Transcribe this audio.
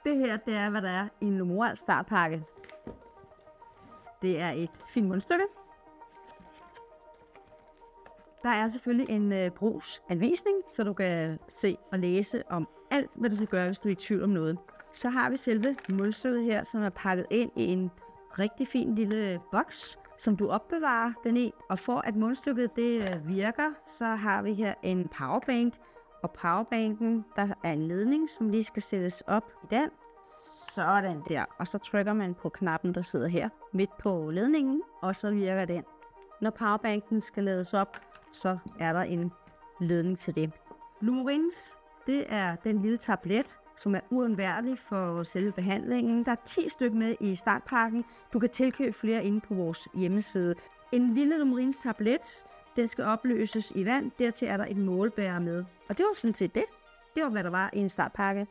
Det her, det er, hvad der er i en Lomoral startpakke. Det er et fint mundstykke. Der er selvfølgelig en brugsanvisning, så du kan se og læse om alt, hvad du skal gøre, hvis du er i tvivl om noget. Så har vi selve mundstykket her, som er pakket ind i en rigtig fin lille boks, som du opbevarer den i. Og for at mundstykket det virker, så har vi her en powerbank. Og powerbanken, der er en ledning, som lige skal sættes op i den. Sådan der. Og så trykker man på knappen, der sidder her midt på ledningen, og så virker den. Når powerbanken skal lades op, så er der en ledning til det. Lumorins, det er den lille tablet, som er uundværlig for selve behandlingen. Der er 10 stykker med i startpakken. Du kan tilkøbe flere inde på vores hjemmeside. En lille Lumorins tablet, den skal opløses i vand. Dertil er der et målebærer med. Og det var sådan set det. Det var, hvad der var i en startpakke.